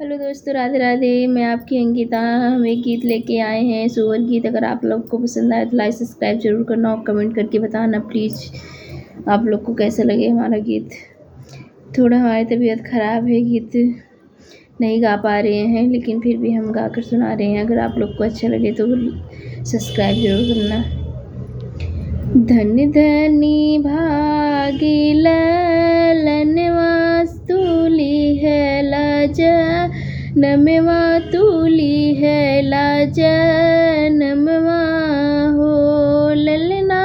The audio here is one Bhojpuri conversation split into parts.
हेलो दोस्तों, राधे राधे। मैं आपकी अंकिता। हम एक गीत लेके आए हैं, सुअर गीत। अगर आप लोग को पसंद आए तो लाइक सब्सक्राइब जरूर करना और कमेंट करके बताना प्लीज़ आप लोग को कैसा लगे हमारा गीत। थोड़ा हमारी तबीयत ख़राब है, गीत नहीं गा पा रहे हैं, लेकिन फिर भी हम गा कर सुना रहे हैं। अगर आप लोग को अच्छा लगे तो सब्सक्राइब जरूर करना। धन धनी भागी ललनवा तुली है लाजा, नमवा तुली है लाजा, नमवा हो ललना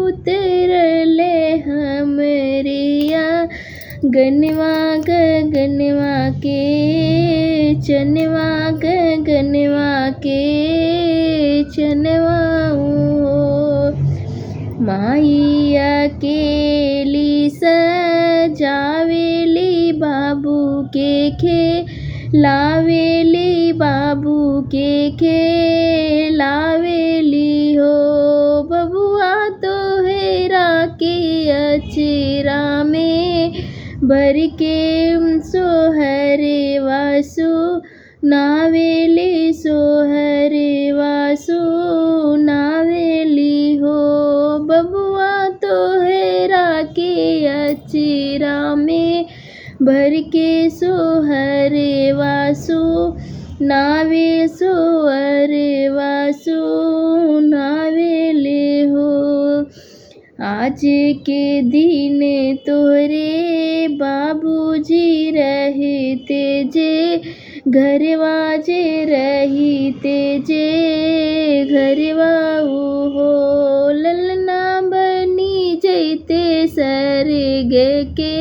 उतरले हमरिया, गनवा गगनवा के चनवा, गगनवा के चनवा हो। माइया केली सजावेली बाबू के लावेली, बाबू के लावेली हो। बबुआ तो हेरा के अचरा में भर के सोहरे वासु नावेली, सोहरे वासु नावेली हो। बबुआ तो हेरा के अचरा में भर के सोहरे वासु नावे, सोहरे वासु नावेले हो। आज के दिन तोरे बाबूजी रहते जे, घरवाजे रहते जे घरवा हो। ललना बनी जैते सरग के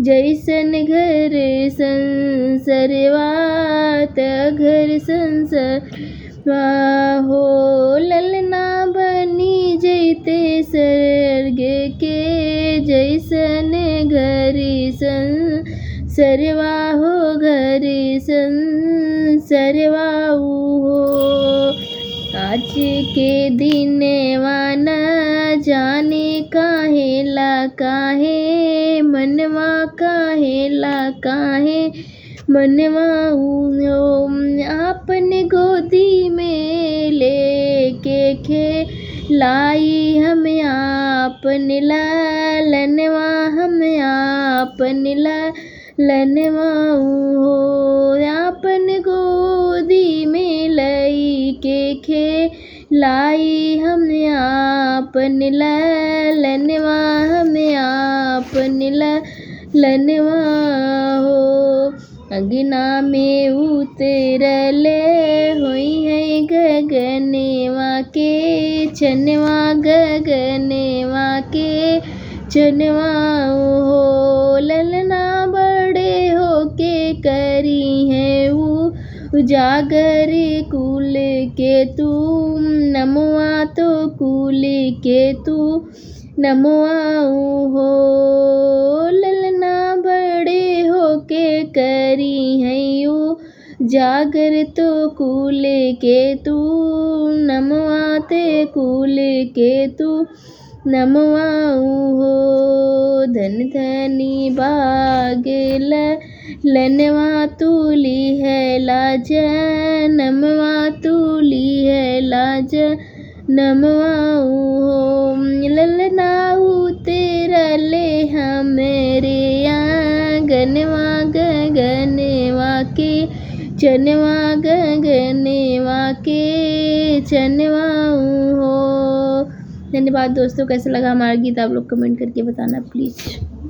जैसन घर संसरवा, घर संसरवा हो। ललना बनी जैते सरग के जैसन घर संसरवा हो, घर संसरवा हो। आज के दिन वाना जाने काहेला काहे मनवा, काहेला काहे मनवा हो। आपन गोदी में लेके लाई हम आपन लालनवा, हम आपन लालनवा हो। आपन गोदी में लई के लाई हम आपन लालनवा, हम आपन लालनवा हो। अगना में उतरले होई है गगनवा के चनवा, गगनवा के चनवा हो। ललना बड़े होके करी है उजागर कुल के तू, नमवा तो कुल के तू नमवा हो। ललना बड़े होके करी है जागर तो कुल के तू, नमवा ते कुल के तू नमवा हो। धन धनी बागल लनवा तुली है लाजा, नमवा तुली है लाजा, नमवा हो। ललना उतरले हमरे आंगनवा, गगनवा के चनवा, गगनवा के चनवा हो। धन्यवाद दोस्तों। कैसा लगा हमारा गीत आप लोग कमेंट करके बताना प्लीज़।